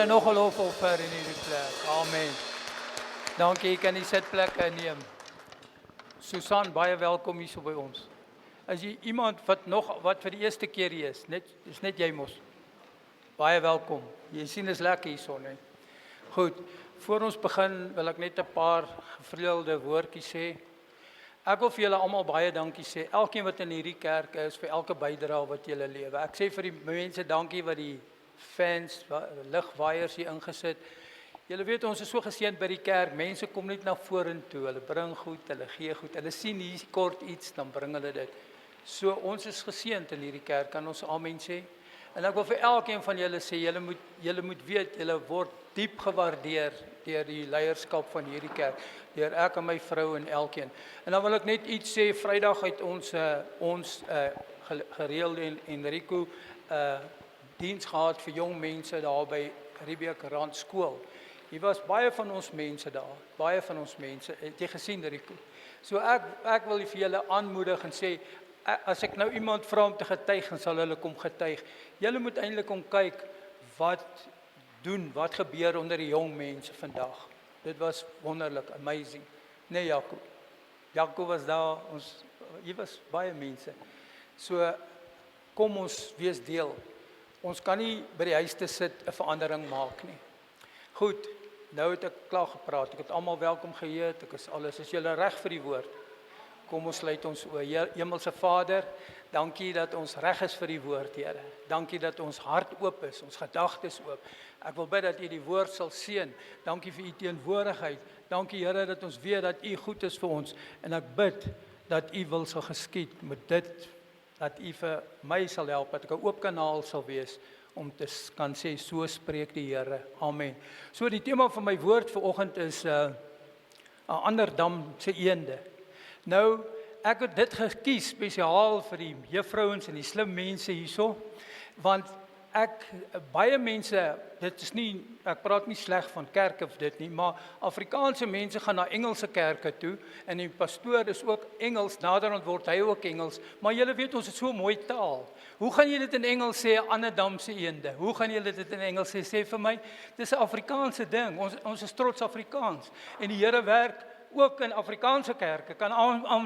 Nog geloof offer in hierdie plek. Amen. Dankie, jy kan die sitplek neem. Susan, baie welkom hier so by ons. As jy iemand wat vir die eerste keer hier is net jy mos. Baie welkom. Jy sien is lekker hier so, nee. Goed, voor ons begin wil ek net 'n paar gevreelde woordjies sê. Ek wil vir julle almal baie dankie sê. Elkeen wat in hierdie kerk is vir elke bydrae wat julle lewe. Ek sê vir die mense dankie wat die fans, ligwaaiers hier ingesit. Julle weet ons is so geseënd by die kerk. Mense kom net na vorentoe. Hulle bring goed, hulle gee goed. Hulle sien hier kort iets, dan bring hulle dit. So ons is geseënd in hierdie kerk. Kan ons amen sê? En ek wil vir elkeen van julle sê, julle moet weet, julle word diep gewaardeer deur die leierskap van hierdie kerk, deur ek en my vrou en elkeen. En dan wil ek net iets sê. Vrydag het ons gereelde Enrico diens gehad vir jong mense daar by Riebeek Rand skool. Hier was baie van ons mense daar, baie van ons mense. Het jy gesien, Rico? So ek wil vir julle aanmoedig en sê, as ek nou iemand vra om te getuig, dan sal hulle kom getuig. Julle moet eintlik kom kyk wat gebeur onder die jong mense vandag. Dit was wonderlik, amazing. Nee, Jaco. Jaco was daar, hier was baie mense. So kom ons wees deel. Ons kan nie by die huis te sit 'n verandering maak nie. Goed, nou het ek klaar gepraat. Ek het almal welkom geheet. Ek is alles. Is julle reg vir die woord? Kom ons sluit ons oë. Hemelse Vader, dankie dat ons reg is vir die woord, Here. Dankie dat ons hart oop is, ons gedagtes oop. Ek wil bid dat U die woord sal seën. Dankie vir U teenwoordigheid. Dankie, Here, dat ons weet dat U goed is vir ons. En ek bid dat U wil sal geskied met dit, dat U vir my sal help, dat ek 'n oop kanaal sal wees om te kan sê, so spreek die Here. Amen. So die tema van my woord vanoggend is 'n ander dam se eende. Nou, ek het dit gekies spesiaal vir die juffrouens en die slim mense hierso, want baie mense, dit is nie, ek praat nie sleg van kerke of dit nie, maar Afrikaanse mense gaan na Engelse kerke toe, en die pastoor is ook Engels, naderhand word hy ook Engels, maar julle weet ons het so mooi taal. Hoe gaan jy dit in Engels sê, ander dam se eende? Hoe gaan jy dit in Engels sê? Sê vir my, dis 'n Afrikaanse ding, ons is trots Afrikaans, en die Here werk ook in Afrikaanse kerke, kan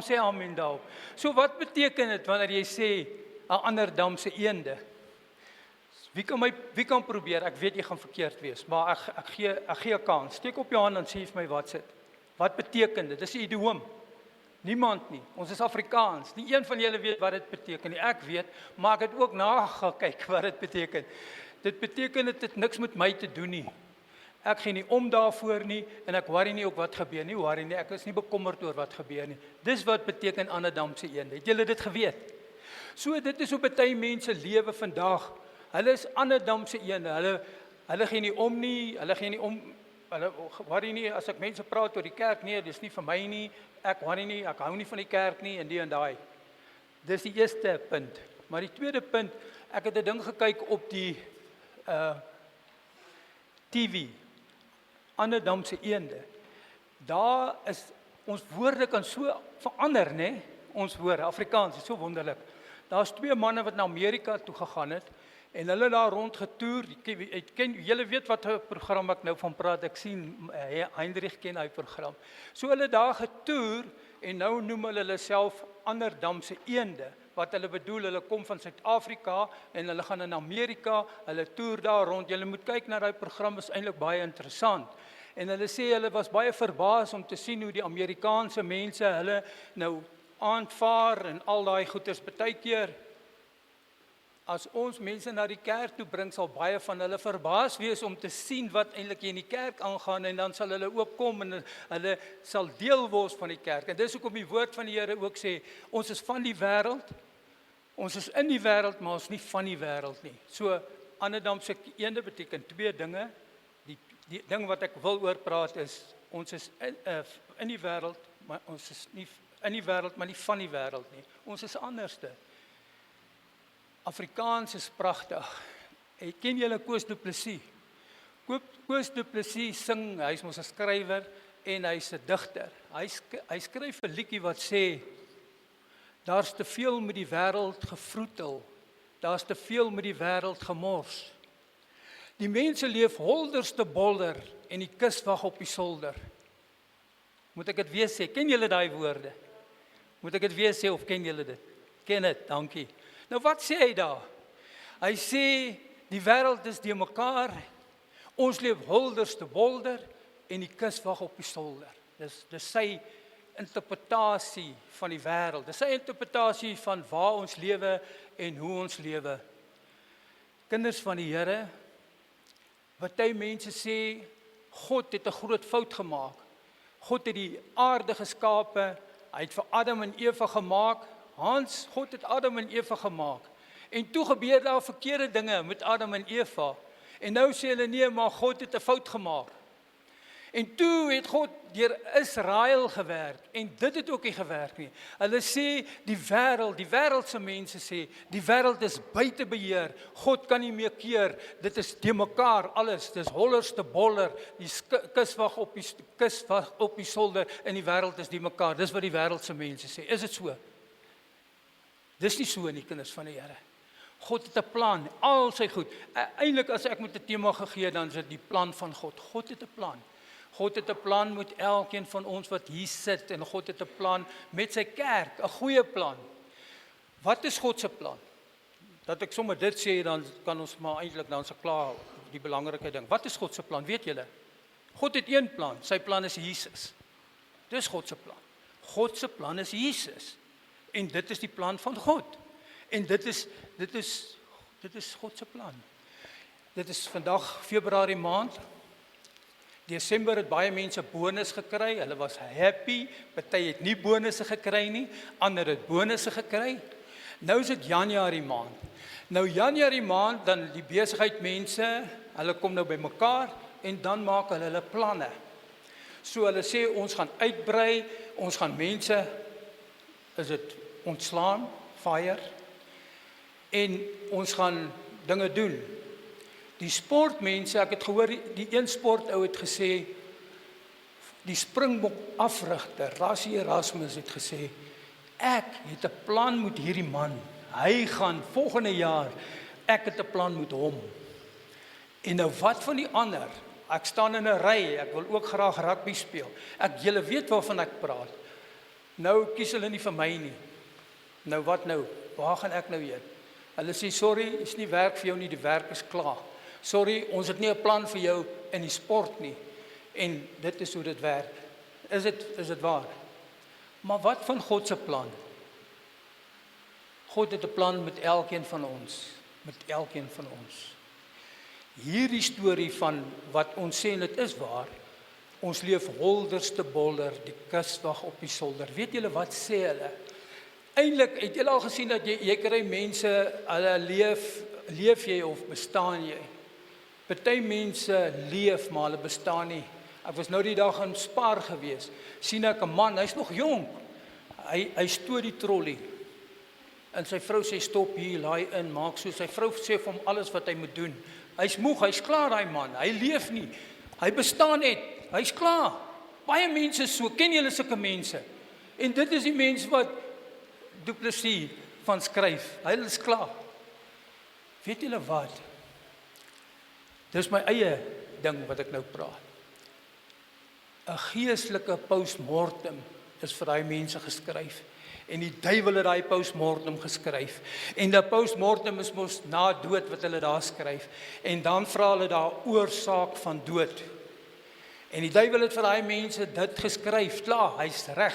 sê amen daarop. So wat beteken dit wanneer jy sê 'n ander dam se eende? Wie kan probeer? Ek weet jy gaan verkeerd wees, maar ek gee 'n kans. Steek op jou hand en sê vir my wat sit. Wat beteken dit? Dis 'n idioom. Niemand nie. Ons is Afrikaans. Nie een van julle weet wat dit beteken nie. Ek weet, maar ek het ook nagekyk wat dit beteken. Dit beteken dit het niks met my te doen nie. Ek gee nie om daarvoor nie, en ek worry nie ook wat gebeur nie, worry nie, ek is nie bekommerd oor wat gebeur nie. Dis wat beteken ander dam se eende. Het julle dit geweet? So dit is hoe baie mense lewe vandag. Hulle is ander dam se eende. Hulle gee nie om nie, hulle worry nie, as ek mense praat oor die kerk, nee, dis nie vir my nie, ek worry nie, ek hou nie van die kerk nie, en die en daai. Dis die eerste punt. Maar die tweede punt, ek het 'n ding gekyk op die TV, ander dam se eende. Daar is, ons woorde kan so verander, né? Ons woorde, Afrikaans is so wonderlik. Daar's 2 manne wat na Amerika toe gegaan het, en hulle daar rond getoer. Julle weet wat 'n program ek nou van praat. Ek sien Heinrich ken hy program. So hulle daar getoer, en nou noem hulle self ander dam se eende. Wat hulle bedoel, hulle kom van Suid-Afrika en hulle gaan in Amerika, hulle toer daar rond. Julle moet kyk na daai program, is eintlik baie interessant. En hulle sê hulle was baie verbaas om te sien hoe die Amerikaanse mense hulle nou aanvaar en al daai goeders. Partykeer as ons mense na die kerk toe bring, sal baie van hulle verbaas wees om te sien wat eintlik in die kerk aangaan, en dan sal hulle ook kom en hulle sal deel word van die kerk. En dis hoekom die woord van die Here ook sê, ons is van die wêreld, ons is in die wêreld, maar ons is nie van die wêreld nie. So, ander dam se eende beteken 2 dinge. Die ding wat ek wil oor praat is, ons is in die wêreld, maar ons is nie in die wêreld, maar nie van die wêreld nie. Ons is anderste. Afrikaans is pragtig. Ken julle Koos Du Plessis? Koos Du Plessis sing, hy is mos 'n skrywer en hy's 'n digter. Hy skryf 'n liedjie wat sê, daar's te veel met die wêreld gevroetel, daar's te veel met die wêreld gemors. Die mense leef holderste bolder en die kus wag op die solder. Moet ek dit weer sê? Ken julle daai woorde? Moet ek dit weer sê of ken julle dit? Ken dit, dankie. Nou wat sê hy daar? Hy sê die wêreld is die mekaar. Ons leef holderste bolder en die kus wag op die solder. Dis sy interpretasie van die wêreld. Dis sy interpretasie van waar ons lewe en hoe ons lewe. Kinders van die Here, party mense sê God het 'n groot fout gemaak. God het die aarde geskape, hy het vir Adam en Eva gemaak. Hans, God het Adam en Eva gemaak. En toe gebeur daar verkeerde dinge met Adam en Eva. En nou sê hulle nee, maar God het 'n fout gemaak. En toe het God deur Israel gewerk en dit het ook nie gewerk nie. Hulle sê die wêreldse mense sê die wêreld is buite beheer. God kan nie meer keer. Dit is te mekaar alles. Dis hollerste boller. Die kus wag op die solder en die wêreld is die mekaar. Dis wat die wêreldse mense sê. Is dit so? Dis nie so nie, kinders van die Here. God het 'n plan, al sy goed. Eintlik as ek met 'n tema gegee, dan is dit die plan van God. God het 'n plan. God het 'n plan met elkeen van ons wat hier sit en God het 'n plan met sy kerk, 'n goeie plan. Wat is God se plan? Dat ek sommer dit sê, dan kan ons maar eintlik dan se klaar die belangrike ding. Wat is God se plan? Weet julle? God het een plan. Sy plan is Jesus. Dis God se plan. God se plan is Jesus. En dit is die plan van God. En dit is God se plan. Dit is vandag Februarie maand. Desember het baie mense bonus gekry. Hulle was happy. Party het nie bonusse gekry nie. Ander het bonusse gekry. Nou is dit Januarie maand. Nou Januarie maand, dan die besigheid mense, hulle kom nou by mekaar en dan maak hulle planne. So hulle sê ons gaan uitbrei, ons gaan mense, is dit ontslaan, fire, en ons gaan dinge doen. Die sportmense, ek het gehoor, die een sportou het gesê, die Springbok afrigter, Rassie Erasmus het gesê, ek het 'n plan met hierdie man, hy gaan volgende jaar, ek het 'n plan met hom. En nou wat van die ander? Ek staan in 'n ry, ek wil ook graag rugby speel. Julle weet waarvan ek praat. Nou kies hulle nie vir my nie. Nou wat nou? Waar gaan ek nou heen? Hulle sê, sorry, is nie werk vir jou nie, die werk is klaar. Sorry, ons het nie 'n plan vir jou in die sport nie. En dit is hoe dit werk. Is dit waar? Maar wat van God se plan? God het 'n plan met elkeen van ons. Met elkeen van ons. Hierdie storie van wat ons sê, dit is waar. Ons leef holderste bolder, die kus wag op die solder. Weet julle wat sê hulle? Eintlik het julle al gesien dat jy kry mense, hulle leef jy of bestaan jy? Party mense leef, maar hulle bestaan nie. Ek was nou die dag in Spar gewees. Sien ek 'n man, hy's nog jonk. Hy stoot die trolley. En sy vrou sê stop hier, laai in, maak so. Sy vrou sê vir hom alles wat hy moet doen. Hy's moeg, hy's klaar daai man. Hy leef nie. Hy bestaan net. Hy's klaar. Baie mense so, ken julle sulke mense? En dit is die mense wat Du Plessis van skryf. Hy is klaar. Weet julle wat? Dis my eie ding wat ek nou praat. 'n Geestelike postmortem is vir daai mense geskryf. En die duiwel het daai postmortem geskryf. En die postmortem is mos na dood wat hulle daar skryf. En dan vra hulle daar oorsaak van dood. En die duiwel het vir daai mense dit geskryf. Klaar, hy's reg.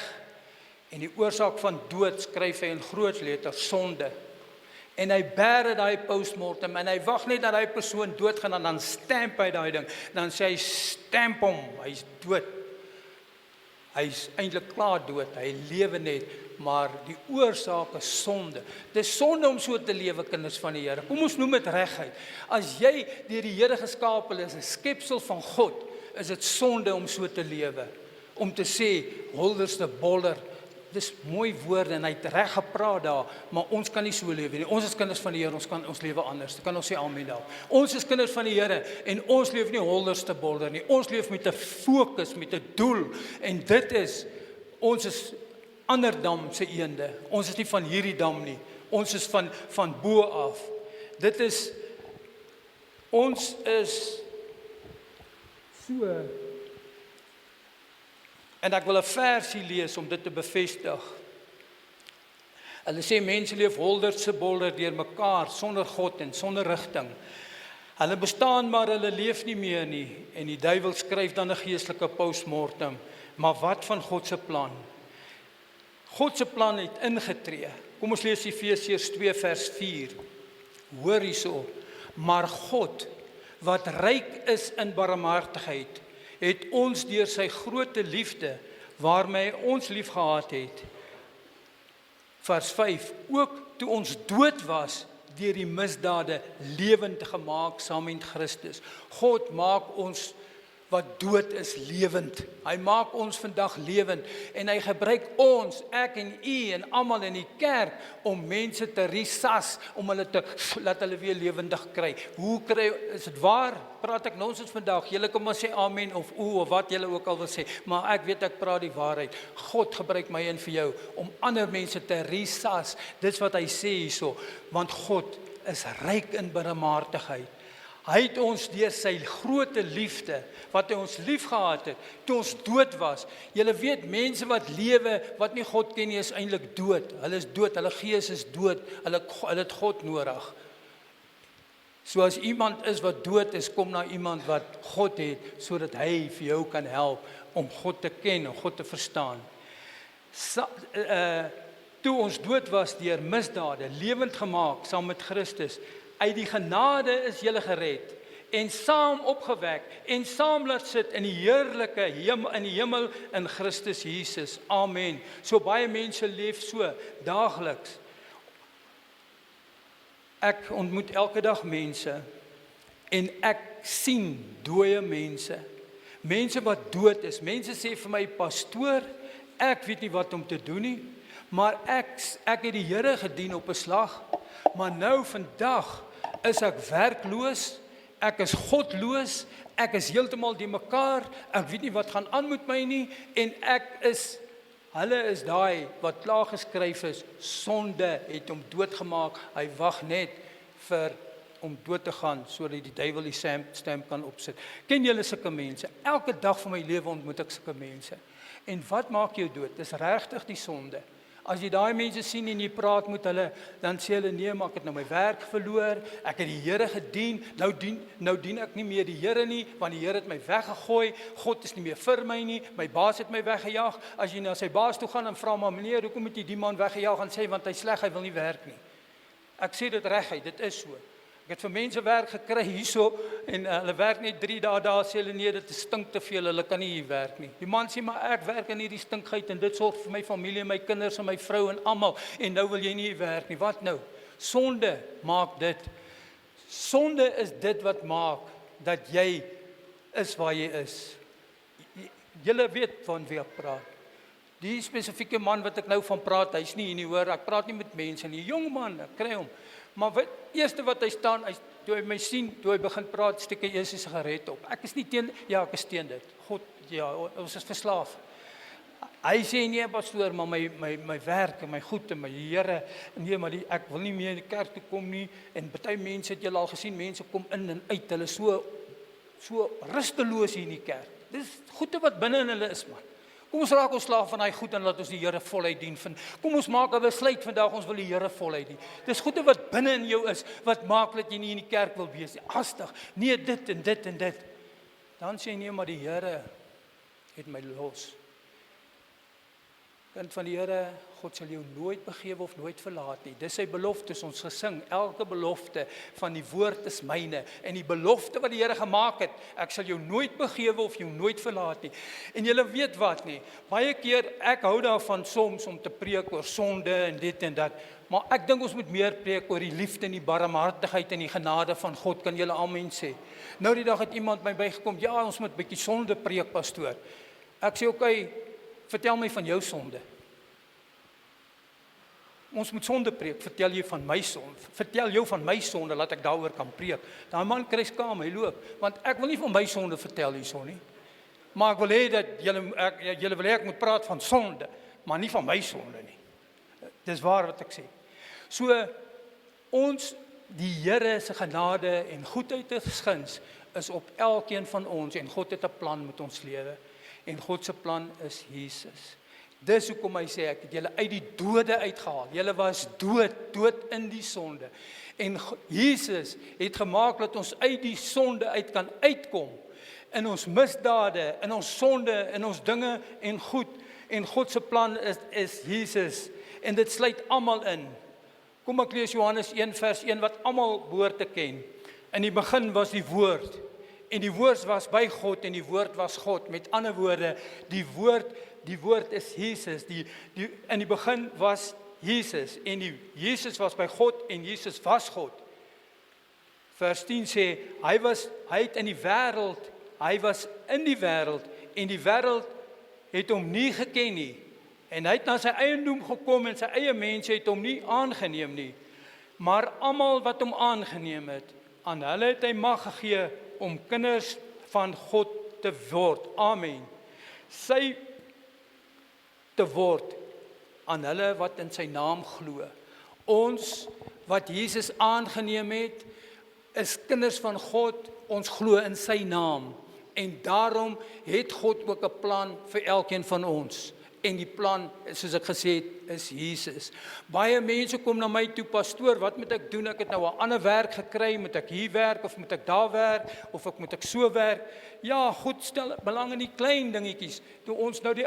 En die oorsaak van dood skryf hy in groot letters, sonde. En hy bære daai postmortem en hy wag net dat daai persoon doodgaan en dan stamp hy daai ding. Dan sê hy stamp hom, hy's dood. Hy's eintlik klaar dood, hy lewe net, maar die oorsaak is sonde. Dis sonde om so te lewe, kinders van die Here. Kom ons noem dit reguit. As jy deur die Here geskape is, 'n skepsel van God, is dit sonde om so te lewe. Om te sê holderste boller. Dis mooi woorde en hy het reg gepraat daar, maar ons kan nie so lewe nie. Ons is kinders van die Here, ons lewe anders. Kan ons sê amen daar. Ons is kinders van die Here en ons leef nie holderste bolder nie. Ons leef met 'n fokus, met 'n doel en dit is, ons is ander dam se eende. Ons is nie van hierdie dam nie. Ons is van bo af. Dit is Ons is so, en ek wil 'n versie lees om dit te bevestig. Hulle sê mense leef holderse bolder deur mekaar, sonder God en sonder rigting. Hulle bestaan, maar hulle leef nie meer nie, en die duiwel skryf dan 'n geestelike postmortem. Maar wat van God se plan? God se plan het ingetree. Kom ons lees Efesiërs 2 vers 4. Hoor hierso, maar God, wat ryk is in barmhartigheid, het ons deur sy groote liefde, waarmee hy ons liefgehad het, vers 5, ook toe ons dood was, deur die misdade lewend gemaak saam met Christus. God maak ons wat dood is lewend. Hy maak ons vandag lewend en hy gebruik ons, ek en u en almal in die kerk om mense te resas, om hulle te laat hulle weer lewendig kry. Hoe kry, is dit waar? Praat ek nonsens vandag? Julle kan maar sê amen of of wat julle ook al wil sê, maar ek weet ek praat die waarheid. God gebruik my en vir jou om ander mense te resas. Dis wat hy sê hierso, want God is ryk in barmhartigheid. Hy het ons deur sy groote liefde, wat hy ons lief gehad het, toe ons dood was. Julle weet, mense wat lewe, wat nie God ken nie, is eintlik dood. Hulle is dood, hulle gees is dood, hulle het God nodig. So as iemand is wat dood is, kom na iemand wat God het, sodat hy vir jou kan help, om God te ken, om God te verstaan. Toe ons dood was deur misdade, lewend gemaak, saam met Christus, uit die genade is julle gered en saam opgewek en saam laat sit in die heerlike in die hemel in Christus Jesus. Amen. So baie mense leef so daagliks. Ek ontmoet elke dag mense en ek sien dooie mense. Mense wat dood is. Mense sê vir my, pastoor, ek weet nie wat om te doen nie, maar ek het die Here gedien op 'n slag, maar nou vandag is ek werkloos, ek is godloos, ek is heeltemal die mekaar, ek weet nie wat gaan aan met my nie, en hulle is daai wat klaar geskryf is, sonde het hom doodgemaak, hy wag net om dood te gaan, sodat die duiwel die stamp kan opsit. Ken julle sulke mense? Elke dag van my lewe ontmoet ek sulke mense. En wat maak jou dood? Dis regtig die sonde. As jy daai mense sien en jy praat met hulle, dan sê hulle, nee, maar ek het nou my werk verloor, ek het die Here gedien, nou dien ek nie meer die Here nie, want die Here het my weggegooi, God is nie meer vir my nie, my baas het my weggejaag. As jy na sy baas toe gaan en vra, maar meneer, hoekom het jy die man weggejaag, en sê, want hy sleg, hy wil nie werk nie. Ek sê dit reguit, dit is so. Ek het vir mense werk gekry hierso, en hulle werk net 3 dae daar, sê hulle, nee, dit stink te veel, hulle kan nie hier werk nie. Die man sê, maar ek werk in hierdie stinkheid, en dit sorg vir my familie, my kinders, en my vrou, en almal, en nou wil jy nie hier werk nie. Wat nou? Sonde maak dit. Sonde is dit wat maak, dat jy is waar jy is. Julle weet van wie ek praat. Die spesifieke man wat ek nou van praat, hy is nie hier nie, hoor, ek praat nie met mense nie, jong man, ek kry hom. Maar eerste wat hy staan, toe hy my sien, toe hy begin praat, steek hy eers 'n sigaret op. Ek is nie teen, ja, ek is teen dit. God, ja, ons is verslaaf. Hy sê, nee, pastoor, maar my werk en my goed en my Here, nee, maar ek wil nie meer in die kerk toe kom nie, en baie mense het julle al gesien, mense kom in en uit, hulle so rusteloos hier in die kerk. Dis goede wat binne in hulle is, man. Kom ons raak ons slaaf van hy goed en laat ons die Here voluit dien. Kom ons maak 'n besluit vandag, ons wil die Here voluit dien. Dis goede wat binne in jou is, wat maak dat jy nie in die kerk wil wees nie. Hastig, nee, dit en dit en dit. Dan sê jy, nee, maar die Here het my los. Kind van die Here, God sal jou nooit begewe of nooit verlaat nie. Dis sy beloftes, ons gesing, elke belofte van die woord is myne, en die belofte wat die Here gemaak het, ek sal jou nooit begewe of jou nooit verlaat nie. En julle weet wat nie, baie keer, ek hou daarvan soms om te preek oor sonde en dit en dat, maar ek dink ons moet meer preek oor die liefde en die barmhartigheid en die genade van God, kan julle amen sê. Nou die dag het iemand my bygekom, ja, ons moet 'n bietjie sonde preek, pastoor. Ek sê, okay, vertel my van jou sonde. Ons moet sonde preek, vertel jou van my sonde, laat ek daaroor kan preek. Daai man kry skaam, hy loop, want ek wil nie van my sonde vertel hierso nie. Maar ek wil hê dat julle wil hê ek moet praat van sonde, maar nie van my sonde nie. Dis waar wat ek sê. So, ons die Here se genade en goedheid en guns is op elkeen van ons en God het 'n plan met ons lewe. En God se plan is Jesus. Dis hoekom hy sê ek het julle uit die dode uitgehaal. Julle was dood in die sonde. En Jesus het gemaak dat ons uit die sonde uit kan uitkom. In ons misdade, in ons sonde, in ons dinge en goed. En God se plan is Jesus. En dit sluit almal in. Kom ek lees Johannes 1 vers 1 wat almal behoort te ken. In die begin was die woord. En die woord was by God en die woord was God. Met ander woorde, die woord is Jesus. In die begin was Jesus en Jesus was by God en Jesus was God. Vers 10 sê hy was in die wêreld, hy was in die wêreld en die wêreld het hom nie geken nie. En hy het na sy eiendom gekom en sy eie mense het hom nie aangeneem nie. Maar almal wat hom aangeneem het, aan hulle het hy mag gegee om kinders van God te word. Amen. Sy te word aan hulle wat in sy naam glo. Ons wat Jesus aangeneem het, is kinders van God, ons glo in sy naam. En daarom het God ook 'n plan vir elkeen van ons. En die plan, soos ek gesê het, is Jesus. Baie mense kom na my toe, pastoor, wat moet ek doen? Ek het nou 'n ander werk gekry, moet ek hier werk, of moet ek daar werk, of moet ek so werk? Ja, God stel belang in die klein dingetjies. Toe ons nou die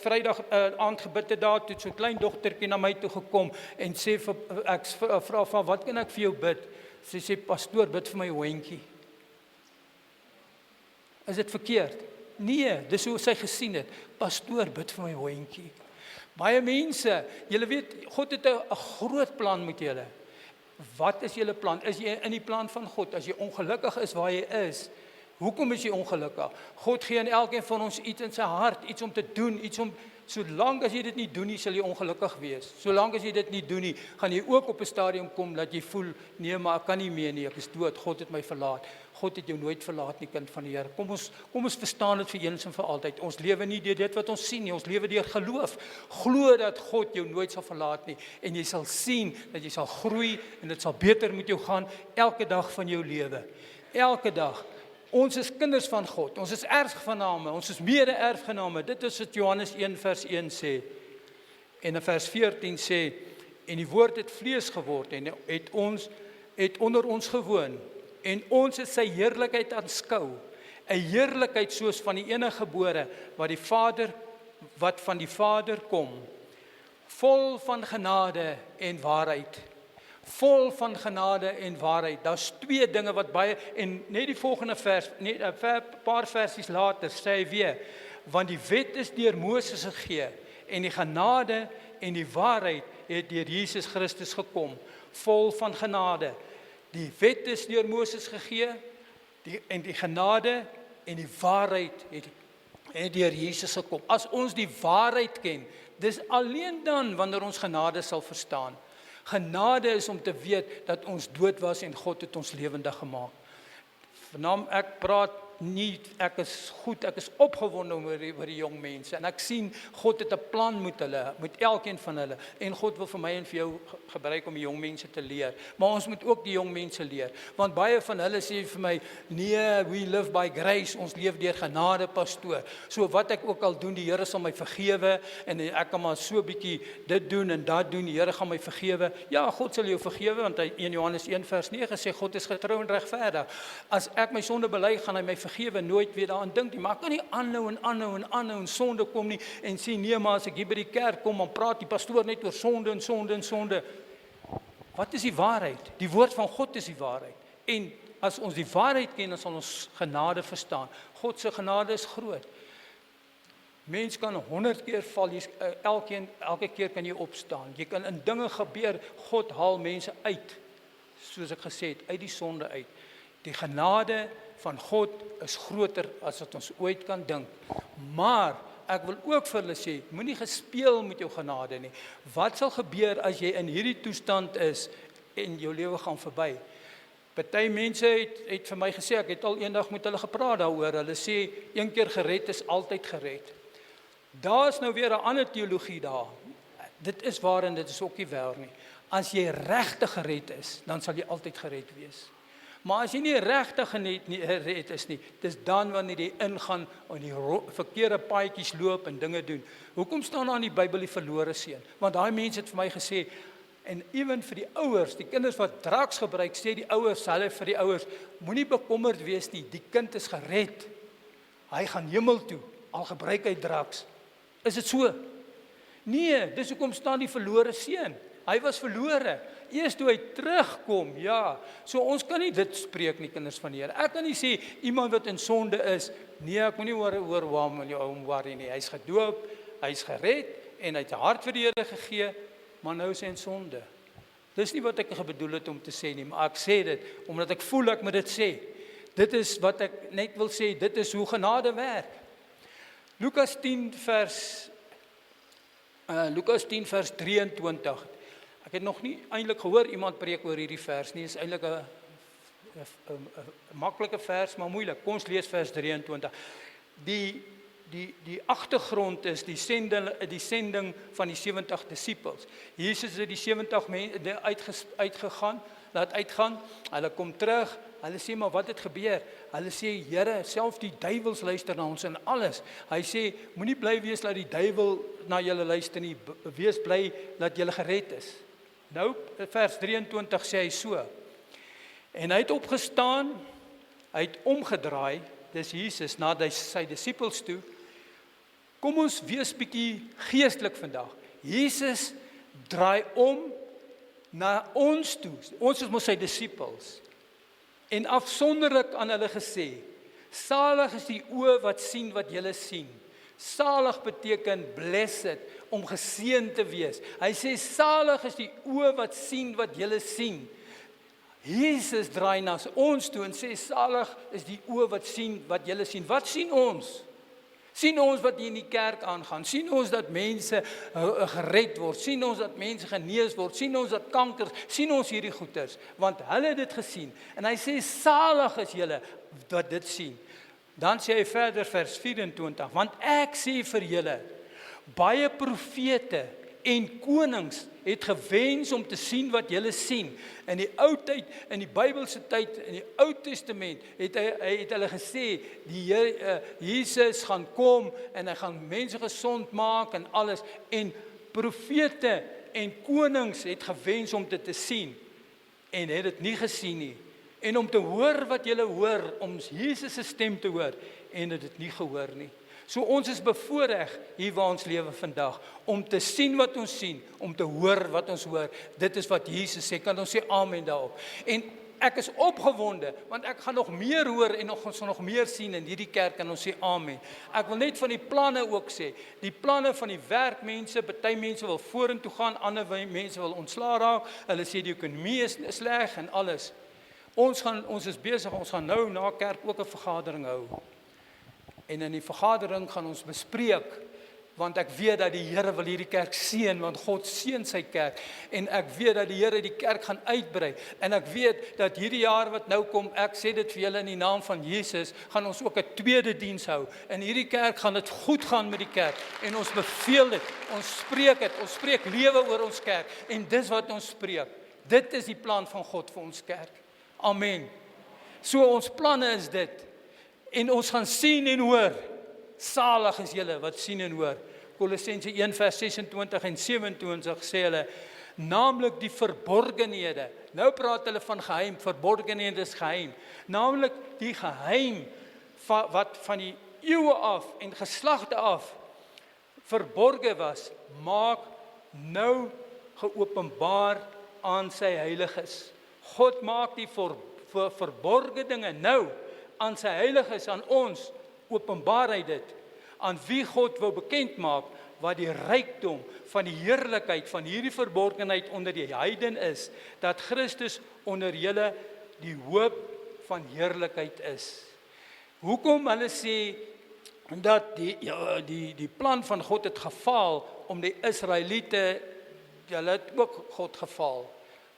Vrydag aand gebid het daar, toe so 'n klein dogtertjie na my toe gekom, en sê, ek vra van, wat kan ek vir jou bid? Sy sê, pastoor, bid vir my hondjie. Is dit verkeerd? Nee, dis hoe sy gesien het. Pastoor, bid vir my hondjie. Baie mense, julle weet, God het 'n groot plan met julle. Wat is julle plan? Is jy in die plan van God? As jy ongelukkig is waar jy is, hoekom is jy ongelukkig? God gee aan elkeen van ons iets in sy hart, iets om te doen, solank as jy dit nie doen nie, sal jy ongelukkig wees. Solank as jy dit nie doen nie, gaan jy ook op 'n stadium kom dat jy voel, nee, maar ek kan nie meer nie, ek is dood, God het my verlaat. God het jou nooit verlaat nie, kind van die Here. Kom ons verstaan dit vir eens en vir altyd. Ons lewe nie deur dit wat ons sien nie, ons lewe deur geloof. Glo dat God jou nooit sal verlaat nie en jy sal sien dat jy sal groei en dit sal beter met jou gaan elke dag van jou lewe. Elke dag. Ons is kinders van God. Ons is erfgename, ons is mede-erfgename. Dit is wat Johannes 1 vers 1 sê. En in vers 14 sê, en die woord het vlees geword en het onder ons gewoon. En ons het sy heerlikheid aanskou, 'n heerlikheid soos van die eniggebore wat van die Vader kom, vol van genade en waarheid. Vol van genade en waarheid. Daar's twee dinge wat baie, en net die volgende vers, net 'n paar versies later sê hy weer, want die wet is deur Moses gegee en die genade en die waarheid het deur Jesus Christus gekom, vol van genade. Die wet is deur Moses gegee, en die genade en die waarheid het deur Jesus gekom. As ons die waarheid ken, dis alleen dan wanneer ons genade sal verstaan. Genade is om te weet dat ons dood was en God het ons lewendig gemaak. Vanaand ek praat nie, ek is opgewonde oor die jong mense, en ek sien, God het 'n plan met hulle, met elkeen van hulle, en God wil vir my en vir jou gebruik om die jong mense te leer, maar ons moet ook die jong mense leer, want baie van hulle sê vir my, nee, we live by grace, ons leef deur genade, pastoor, so wat ek ook al doen, die Here sal my vergewe, en ek kan maar so bietjie dit doen en dat doen, die Here gaan my vergewe. Ja, God sal jou vergewe, want hy in Johannes 1 vers 9 sê, God is getrou en regverdig. As ek my sonde bely, gaan hy my vergewe, nooit weer daaraan dink nie, maar ek kan nie aanhou en sonde kom nie, en sê, nee, maar as ek hier by die kerk kom, dan praat die pastoor net oor sonde. Wat is die waarheid? Die woord van God is die waarheid, en as ons die waarheid ken, dan sal ons genade verstaan. God se genade is groot. Mens kan 100 keer val, elke keer kan jy opstaan, jy kan in dinge gebeur, God haal mense uit, soos ek gesê het, uit die sonde uit. Die genade van God is groter as wat ons ooit kan dink. Maar ek wil ook vir hulle sê, moenie gespeel met jou genade nie. Wat sal gebeur as jy in hierdie toestand is en jou lewe gaan verby? Party mense het vir my gesê, ek het al eendag met hulle gepraat daaroor. Hulle sê een keer gered is altyd gered. Daar is nou weer 'n ander teologie daar. Dit is waar en dit is ook nie waar nie. As jy regtig gered is, dan sal jy altyd gered wees. Maar as jy nie regtig gered is nie, dis dan wanneer jy ingaan en die verkeerde paadjies loop en dinge doen. Hoekom staan daar in die Bybel die verlore seun? Want daai mense het vir my gesê, en ewen vir die ouers, die kinders wat drugs gebruik, sê die ouers, hulle vir die ouers, moenie bekommerd wees nie, die kind is gered. Hy gaan hemel toe, al gebruik hy drugs. Is dit so? Nee, dis hoekom staan die verlore seun. Hy was verlore. Eers toe hy terugkom, ja. So ons kan nie dit spreek nie, kinders van die Here. Ek kan nie sê iemand wat in sonde is, nee, ek moet nie oor hom worry nie. Hy's gedoop, hy's gered en hy het sy hart vir die Here gegee, maar nou is hy in sonde. Dis nie wat ek bedoel het om te sê nie, maar ek sê dit omdat ek voel ek moet dit sê. Dit is wat ek net wil sê, dit is hoe genade werk. Lukas 10 vers 23. Ek het nog nie eintlik gehoor iemand preek oor hierdie vers nie. Dit is eintlik 'n maklike vers, maar moeilik. Kom ons lees vers 23. Die agtergrond is die sending van die 70 disippels. Jesus het die 70 mense uitgegaan, laat uitgaan. Hulle kom terug. Hulle sê, maar wat het gebeur? Hulle sê, Here, self die duiwels luister na ons en alles. Hy sê, moenie bly wees dat die duiwel na julle luister nie. Wees bly dat julle gered is. Nou, vers 23 sê hy so. En hy het opgestaan, hy het omgedraai, dis Jesus, na sy disippels toe. Kom ons wees bietjie geestelik vandag. Jesus draai om na ons toe. Ons is mos sy disippels. En afsonderlik aan hulle gesê, salig is die oë wat sien wat julle sien. Salig beteken blessed, om geseën te wees. Hy sê, salig is die oë wat sien wat julle sien. Jesus draai na ons toe en sê, salig is die oë wat sien wat julle sien. Wat sien ons? Sien ons wat hier in die kerk aangaan? Sien ons dat mense gered word? Sien ons dat mense genees word? Sien ons dat kanker? Sien ons hierdie goeters? Want hulle het dit gesien. En hy sê, salig is julle wat dit sien. Dan sê hy verder vers 24, want ek sê vir julle, baie profete en konings het gewens om te sien wat julle sien. In die ou tyd, in die Bybelse tyd, in die Ou Testament, het hulle gesê, die Jesus gaan kom en hy gaan mense gesond maak en alles. En profete en konings het gewens om dit te sien en het dit nie gesien nie. En om te hoor wat julle hoor, om Jesus se stem te hoor, en het dit nie gehoor nie. So ons is bevoorreg hier waar ons lewe vandag, om te sien wat ons sien, om te hoor wat ons hoor. Dit is wat Jesus sê, kan ons sê amen daarop. En ek is opgewonde, want ek gaan nog meer hoor en ons gaan nog meer sien in hierdie kerk, kan ons sê amen. Ek wil net van die planne ook sê, die planne van die werkmense, party mense wil vorentoe gaan, ander mense wil ontslaa raak, hulle sê die ekonomie is sleg en alles. Ons is besig, ons gaan nou na kerk ook 'n vergadering hou. En in die vergadering gaan ons bespreek, want ek weet dat die Here wil hierdie kerk seën, want God seën sy kerk. En ek weet dat die Here die kerk gaan uitbrei. En ek weet dat hierdie jaar wat nou kom, ek sê dit vir julle in die naam van Jesus, gaan ons ook 'n tweede diens hou. In hierdie kerk gaan dit goed gaan met die kerk. En ons beveel dit, ons spreek dit, ons spreek lewe oor ons kerk. En dis wat ons spreek. Dit is die plan van God vir ons kerk. Amen. So ons planne is dit. En ons gaan sien en hoor. Salig is julle wat sien en hoor. Kolossense 1 vers 26 en 27 sê hulle, naamlik die verborgenhede. Nou praat hulle van geheim, verborgenhede is geheim. Naamlik die geheim wat van die eeue af en geslagte af verborge was, maak nou geopenbaar aan sy heiliges. God maak die verborge dinge nou aan sy heiliges, aan ons, openbaar hy dit, aan wie God wou bekend maak, wat die rykdom van die heerlikheid van hierdie verborgenheid onder die heiden is, dat Christus onder julle die hoop van heerlikheid is. Hoekom hulle sê dat die plan van God het gefaal om die Israeliete, hulle het ook God gefaal.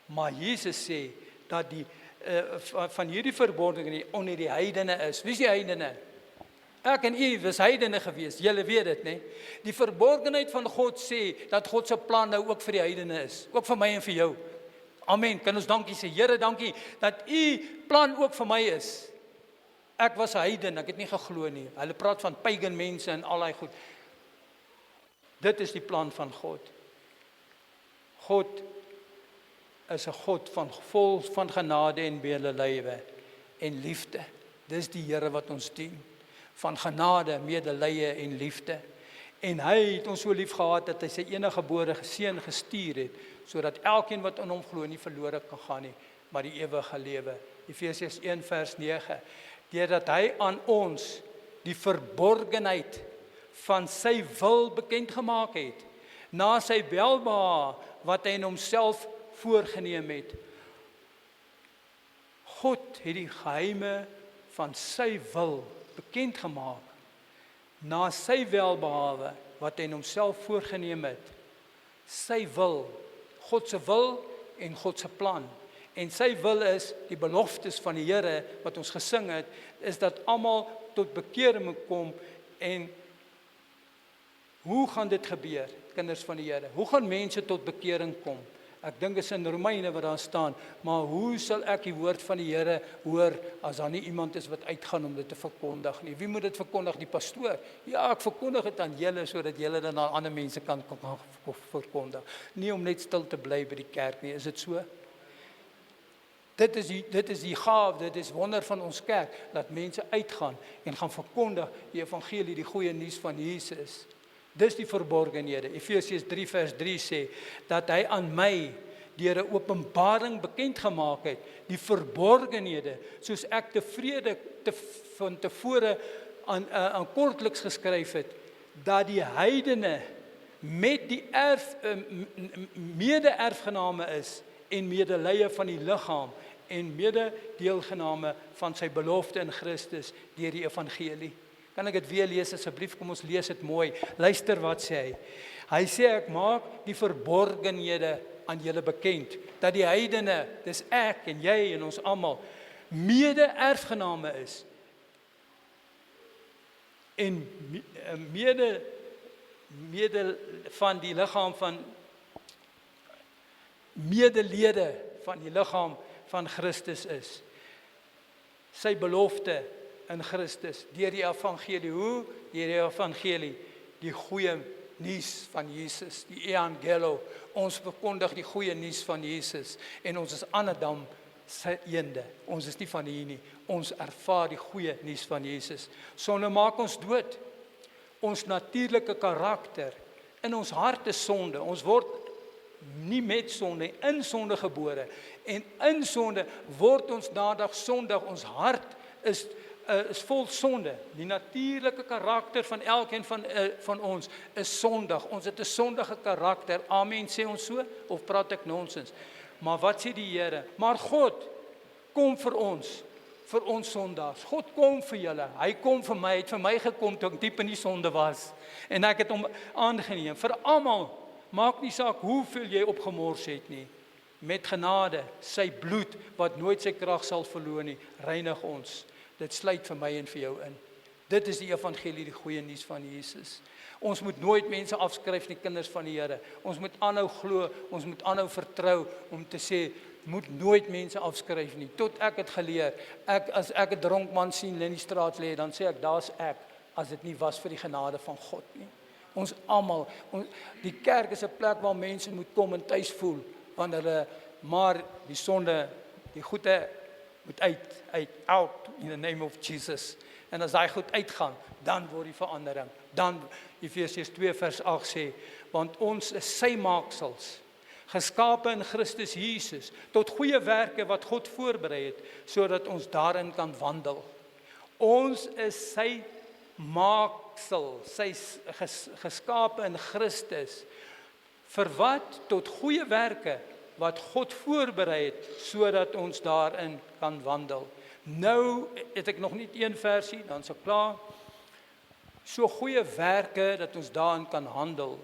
Maar Jesus sê dat die van hierdie verborgenheid onder die heidene is. Wie is die heidene? Ek en u was heidene gewees, julle weet dit, né? Die verborgenheid van God sê dat God se plan nou ook vir die heidene is, ook vir my en vir jou. Amen. Kan ons dankie sê, Here, dankie dat u plan ook vir my is. Ek was 'n heiden, ek het nie geglo nie. Hulle praat van pagan mense en al daai goed. Dit is die plan van God. God is 'n God vol van genade en medelee en liefde. Dis die Here wat ons dien. Van genade, medelee en liefde. En hy het ons so lief gehad dat hy sy enige gebore seun gestuur het, sodat elkeen wat in hom glo nie verlore kan gaan nie, maar die ewige lewe. Efesiërs 1 vers 9. Deurdat hy aan ons die verborgenheid van sy wil bekend gemaak het, na sy welbehae wat hy in homself voorgenem het. God het die geheime van sy wil bekend gemaak, na sy welbehae wat hy in homself voorgenem het. Sy wil, God se wil en God se plan. En sy wil is, die beloftes van die Here wat ons gesing het, is dat almal tot bekering moet kom. En hoe gaan dit gebeur, kinders van die Here? Hoe gaan mense tot bekering kom? Ek dink is in Romeine wat daar staan, maar hoe sal ek die woord van die Here hoor as daar nie iemand is wat uitgaan om dit te verkondig nie? Wie moet dit verkondig? Die pastoor. Ja, ek verkondig dit aan julle sodat julle dan aan ander mense kan verkondig. Nie om net stil te bly by die kerk nie, is dit so? Dit is die gawe, dit is wonder van ons kerk, dat mense uitgaan en gaan verkondig die evangelie, die goeie nuus van Jesus. Dis die verborgenhede. Efesiërs 3 vers 3 sê, dat hy aan my deur 'n openbaring bekend gemaak het, die verborgenhede, soos ek van tevore aan kortliks geskryf het, dat die heidene met die mede-erfgename is, en medelee van die liggaam, en mede-deelgename van sy belofte in Christus deur die evangelie. Kan ek dit weer lees asseblief? Kom ons lees dit mooi. Luister wat sê hy. Hy sê ek maak die verborgenhede aan julle bekend, dat die heidene, dis ek en jy en ons almal, mede-erfgename is, en mede van die liggaam van, medelede van die liggaam van Christus is. Sy belofte in Christus, deur die evangelie. Hoe? Deur die evangelie, die goeie nuus van Jesus, die evangelo. Ons verkondig die goeie nuus van Jesus, en ons is Adam se eende. Ons is nie van hier nie. Ons ervaar die goeie nuus van Jesus. Sonde maak ons dood. Ons natuurlike karakter, in ons hart is sonde. Ons word nie met sonde, in sonde gebore. En in sonde word ons nadag sondig. Ons hart is vol sonde. Die natuurlike karakter van elkeen van ons is sondig. Ons het 'n sondige karakter. Amen, sê ons so? Of praat ek nonsens? Maar wat sê die Here? Maar God kom vir ons sondaars. God kom vir julle. Hy kom vir my, het vir my gekom toe ek diep in die sonde was. En ek het hom aangeneem. Vir almal, maak nie saak hoeveel jy opgemors het nie. Met genade, sy bloed, wat nooit sy krag sal verloor nie, reinig ons. Dit sluit vir my en vir jou in. Dit is die evangelie, die goeie nuus van Jesus. Ons moet nooit mense afskryf, die kinders van die Here. Ons moet aanhou glo, ons moet aanhou vertrou, om te sê, moet nooit mense afskryf nie. Tot ek het geleer, as ek 'n dronk man sien in die straat lê, dan sê ek, daar's ek, as dit nie was vir die genade van God nie. Ons almal, die kerk is 'n plek waar mense moet kom en tuis voel, want hulle, maar die sonde, die goede moet out in the name of Jesus. En as daai goed uitgaan, dan word die verandering. Dan, Efesiërs 2 vers 8 sê, want ons is sy maaksels, geskape in Christus Jesus, tot goeie werke wat God voorberei het, sodat ons daarin kan wandel. Ons is sy maaksel, sy geskape in Christus, vir wat? Tot goeie werke, wat God voorberei het, sodat ons daarin kan wandel. Nou het ek nog nie een versie, dan is ek klaar. So goeie werke, dat ons daarin kan handel.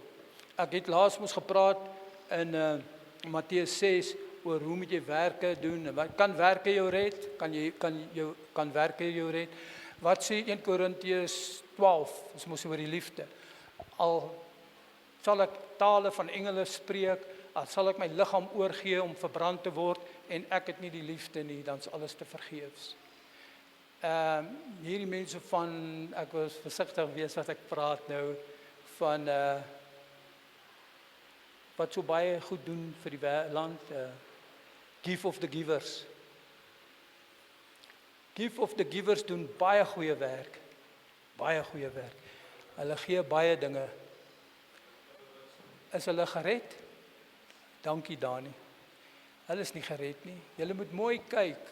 Ek het laas mos gepraat in Matteus 6, oor hoe moet jy werke doen, kan werke jou red? Kan werke jou red? wat sê 1 Korintiërs 12, is mos oor die liefde. Al sal ek tale van engele spreek, al sal ek my liggaam oorgee om verbrand te word, en ek het nie die liefde nie, dan is alles te vergeefs. Hierdie mense van, ek wil versigtig wees wat ek praat nou, van wat so baie goed doen vir die land, Gift of the Givers. Gift of the Givers doen baie goeie werk, baie goeie werk. Hulle gee baie dinge. Is hulle gered? Dankie Dani. Hulle is nie gered nie. Julle moet mooi kyk,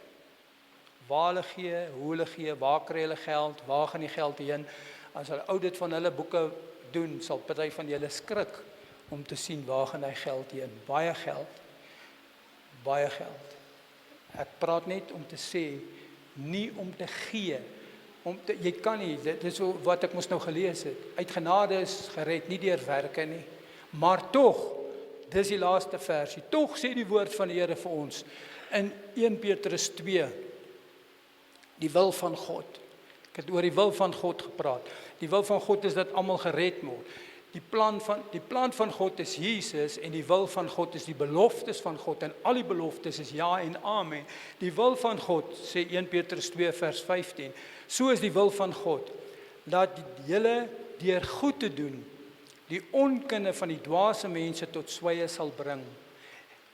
waar hulle gee, hoe hulle gee, waar kry hulle geld, waar gaan die geld heen. As hulle audit van hulle boeke doen, sal party van julle skrik om te sien waar gaan hy geld heen. Baie geld. Baie geld. Ek praat net om te sê, nie om te gee. Jy kan nie, dit is wat ek mos nou gelees het. Uit genade is gered, nie deur werke nie. Maar tog, dis die laaste versie, tog sê die woord van die Here vir ons, in 1 Petrus 2, die wil van God. Ek het oor die wil van God gepraat. Die wil van God is dat almal gered word. Die plan van God is Jesus, en die wil van God is die beloftes van God, en al die beloftes is ja en amen. Die wil van God, sê 1 Petrus 2 vers 15, so is die wil van God, dat julle deur goed te doen, die onkunde van die dwaase mense tot swye sal bring.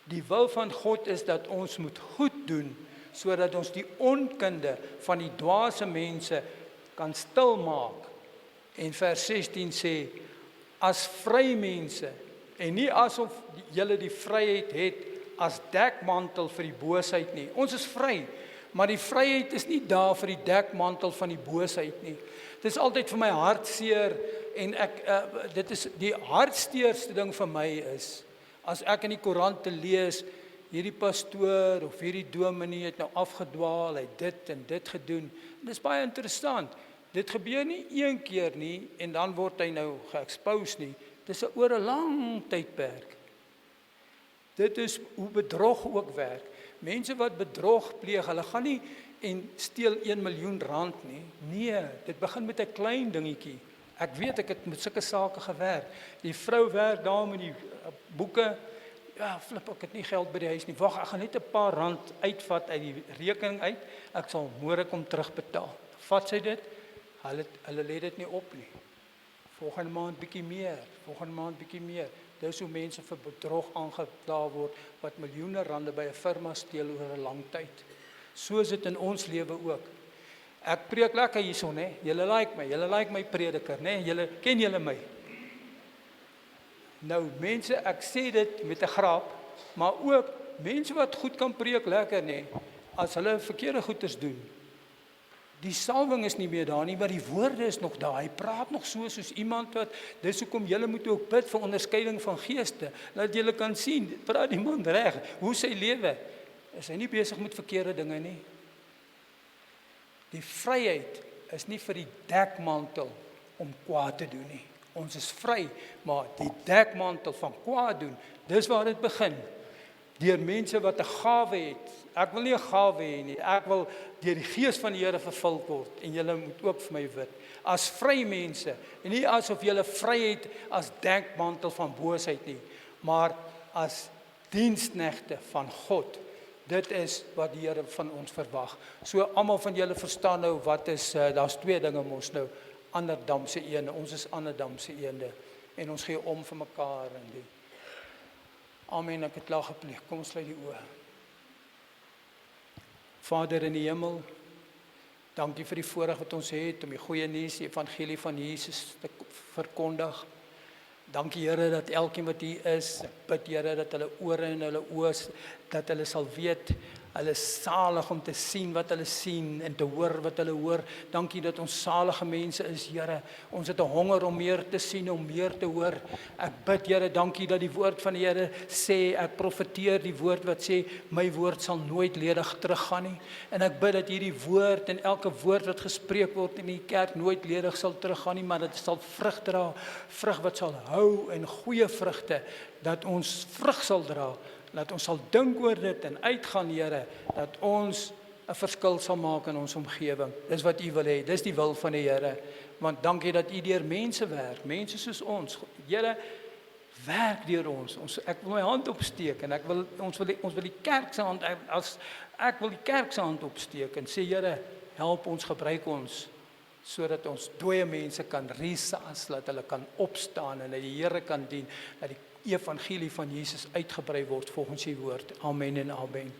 Die wil van God is dat ons moet goed doen, sodat ons die onkunde van die dwaase mense kan stilmaak. En vers 16 sê, as vry mense, en nie asof julle die vryheid het as dekmantel vir die boosheid nie. Ons is vry, maar die vryheid is nie daar vir die dekmantel van die boosheid nie. Dit is altyd vir my hartseer, en dit is die hartsteerste ding vir my is, as ek in die koerante lees, hierdie pastoor of hierdie dominee het nou afgedwaal, hy het dit en dit gedoen. Dit is baie interessant. Dit gebeur nie een keer nie, en dan word hy nou geexpose nie. Dit is oor 'n lang tydperk. Dit is hoe bedrog ook werk. Mense wat bedrog pleeg, hulle gaan nie en steel 1 miljoen rand nie. Nee, dit begin met 'n klein dingetjie. Ek weet, ek het met sulke sake gewerk. Die vrou werk daar met die boeke. Ja, flip, ek het nie geld by die huis nie. Wag, ek gaan net 'n paar rand uitvat uit die rekening uit. Ek sal môre kom terugbetaal. Vat sy dit? Hulle lê dit nie op nie. Volgende maand bietjie meer, volgende maand bietjie meer. Dis hoe mense vir bedrog aangekla word, wat miljoene rande by 'n firma steel oor 'n lang tyd. So is dit in ons lewe ook. Ek preek lekker hierson, hè. Julle like my prediker, né? Ken julle my? Nou mense, ek sê dit met 'n grap, maar ook mense wat goed kan preek lekker, né? As hulle verkeerde goeders doen. Die salwing is nie meer daar nie, maar die woorde is nog daar. Hy praat nog soos iemand wat, dis hoekom julle moet ook bid vir onderskeiding van geeste, dat julle kan sien, praat die man reg, hoe sy lewe, is hy nie besig met verkeerde dinge nie. Die vryheid is nie vir die dekmantel om kwaad te doen nie. Ons is vry, maar die dekmantel van kwaad doen, dis waar dit begin. Deur mense wat 'n gawe het. Ek wil nie 'n gawe hê nie. Ek wil deur die Gees van die Here vervul word, en julle moet ook vir my bid. As vry mense, en nie asof julle vryheid as dekmantel van boosheid nie, maar as diensknegte van God. Dit is wat die Here van ons verwag. So almal van julle verstaan nou wat is, daar's twee dinge mos nou, Annerdamse eende, ons is Annerdamse eende, en ons gee om vir mekaar en die. Amen, ek het klaar gepleeg. Kom ons sluit die oë. Vader in die hemel, dankie vir die voorreg wat ons het om die goeie nuus, die evangelie van Jesus te verkondig. Dankie Here dat elkeen wat hier is, ek bid Here dat hulle ore en hulle oë, dat hulle sal weet, hulle is salig om te sien wat hulle sien en te hoor wat hulle hoor. Dankie dat ons salige mense is, Here. Ons het 'n honger om meer te sien, om meer te hoor. Ek bid Here, dankie dat die woord van die Here sê, ek profeteer die woord wat sê, my woord sal nooit ledig teruggaan nie. En ek bid dat hierdie woord en elke woord wat gespreek word in die kerk nooit ledig sal teruggaan nie, maar dit sal vrug dra, vrug wat sal hou en goeie vrugte, dat ons vrug sal dra. Dat ons sal dink oor dit en uitgaan, Here, dat ons 'n verskil sal maak in ons omgewing. Dis wat U wil hê, dis die wil van die Here. Want dankie dat U deur mense werk, mense soos ons. Here, werk deur ons. Ek wil my hand opsteek en ons wil die kerk se hand ek wil die kerk se hand opsteek en sê Here, help ons, gebruik ons sodat ons dooie mense kan resus, dat hulle kan opstaan en dat die Here kan dien, dat die evangelie van Jesus uitgebrei word volgens U woord. Amen en amen.